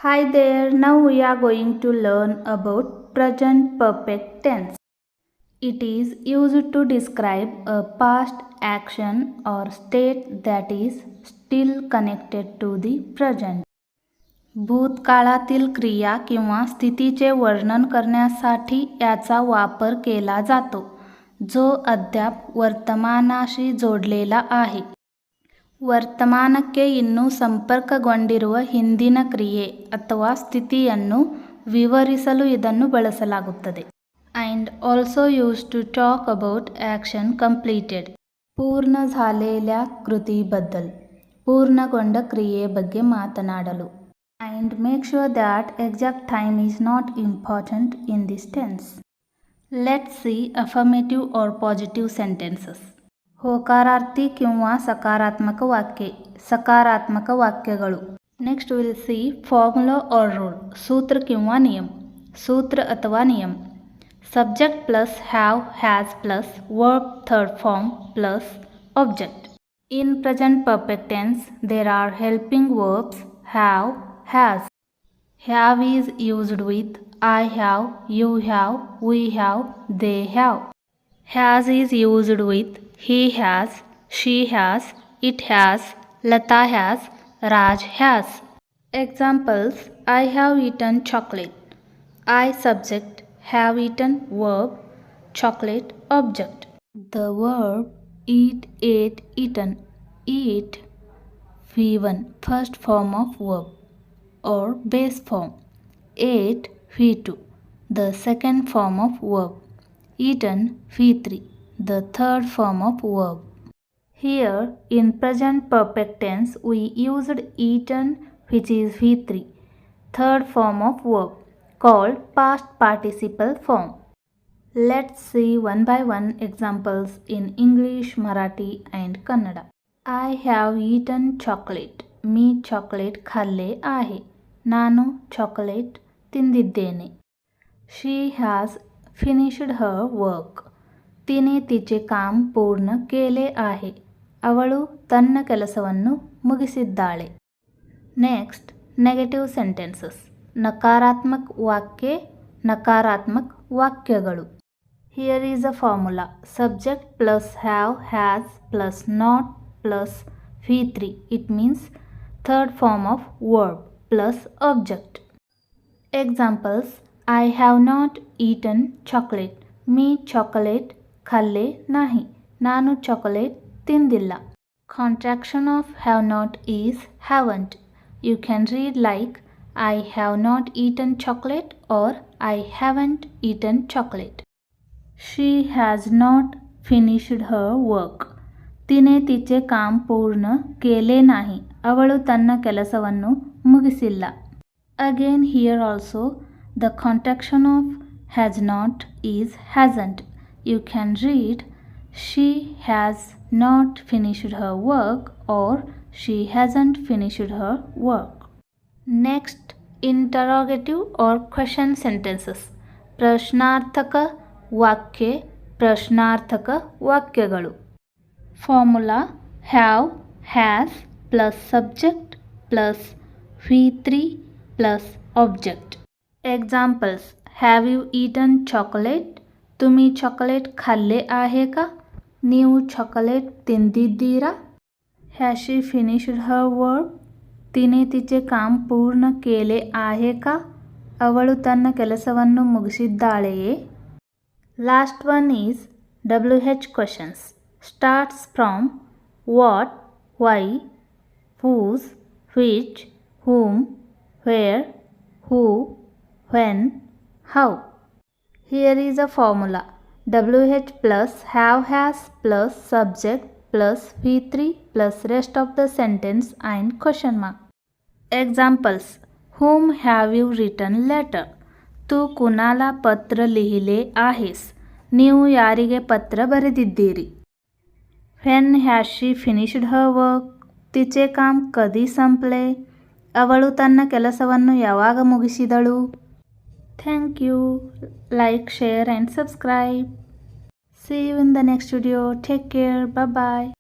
Hi there, now we are going to learn about present perfect tense. It is used to describe a past action or state that is still connected to the present. भूतकाळातील क्रिया किंवा स्थितीचे वर्णन करण्यासाठी याचा वापर केला जातो, जो अद्याप वर्तमानाशी जोडलेला आहे. ವರ್ತಮಾನಕ್ಕೆ ಇನ್ನೂ ಸಂಪರ್ಕಗೊಂಡಿರುವ ಹಿಂದಿನ ಕ್ರಿಯೆ ಅಥವಾ ಸ್ಥಿತಿಯನ್ನು ವಿವರಿಸಲು ಇದನ್ನು ಬಳಸಲಾಗುತ್ತದೆ. And also use to talk about action completed. ಪೂರ್ಣ झालेल्या ಕೃತಿಬದ್ಧಲ್, ಪೂರ್ಣಗೊಂಡ ಕ್ರಿಯೆ ಬಗ್ಗೆ ಮಾತನಾಡಲು. And make sure that exact time is not important in this tense. Let's see affirmative or positive sentences. ಹೋಕಾರಾರ್ಥಿ किंवा ಸಕಾರಾತ್ಮಕ ವಾಕ್ಯ, ಸಕಾರಾತ್ಮಕ ವಾಕ್ಯಗಳು. Next will see formula or rule, ಸೂತ್ರ किंवा ನಿಯಮ, ಸೂತ್ರ ಅಥವಾ ನಿಯಮ. Subject plus have has plus verb third form plus object. In present perfect tense there are helping verbs have, has. Have is used with I have, you have, we have, they have. Has is used with he has, she has, it has, Lata has, Raj has. Examples: I have eaten chocolate. I subject, have eaten verb, chocolate object. The verb eat, ate, eaten. Eat V1 first form of verb or base form. Ate V2 the second form of verb. Eaten V3 the third form of verb. Here in present perfect tense we used eaten, which is V3 third form of verb, called past participle form. Let's see one by one examples in English, Marathi and Kannada. I have eaten chocolate. मी chocolate खाल्ले आहे. ನಾನು chocolate ತಿಂದಿದ್ದೇನೆ. She has finished her work. तिने तिचे काम पूर्ण केले आहे. ಅವಳು ತನ್ನ ಕೆಲಸವನ್ನು ಮುಗಿಸಿದ್ದಾಳೆ. Next negative sentences. ನಕಾರಾತ್ಮಕ ವಾಕ್ಯ, ನಕಾರಾತ್ಮಕ ವಾಕ್ಯಗಳು. Here is a formula. Subject plus have has plus not plus V3 it means third form of verb plus object. Examples: I have not eaten chocolate. मी chocolate खाल्ले नाही. ನಾನು chocolate ತಿಂದಿಲ್ಲ. Contraction of have not is haven't. You can read like I have not eaten chocolate or I haven't eaten chocolate. She has not finished her work. तिने तिचे काम पूर्ण केले नाही. ಅವಳು ತನ್ನ ಕೆಲಸವನ್ನು ಮುಗಿಸಿಲ್ಲ. Again here also the contraction of has not is hasn't. You can read she has not finished her work or she hasn't finished her work. Next interrogative or question sentences. ಪ್ರಶ್ನಾರ್ಥಕ ವಾಕ್ಯ, ಪ್ರಶ್ನಾರ್ಥಕ ವಾಕ್ಯಗಳು. Formula have, has plus subject plus V3 plus object. Examples: Have you eaten chocolate? तुम्ही chocolate खाल्ले आहे का? ನೀವು chocolate ತಿಂದಿದ್ದೀರಾ? Has she finished her work? तिने तिचे काम पूर्ण केले आहे का? ಅವಳು ತನ್ನ ಕೆಲಸವನ್ನು ಮುಗಿಸಿದ್ದಾಳೆಯೇ? Last one is WH questions. Starts from what, why, whose, which, whom, where, who, when, how. Here is a formula. WH plus have has plus subject plus V3 plus rest of the sentence and question mark. Examples: Whom have you written letter? तू कुणाला पत्र लिहिले आहेस? ನೀವು ಯಾರಿಗೆ ಪತ್ರ ಬರೆದಿದ್ದೀರಿ? When has she finished her work? तिचे काम कधी संपले? ಅವಳು ತನ್ನ ಕೆಲಸವನ್ನು ಯಾವಾಗ ಮುಗಿಸಿದಳು? Thank you. Like, share and subscribe. See you in the next video. Take care. Bye bye.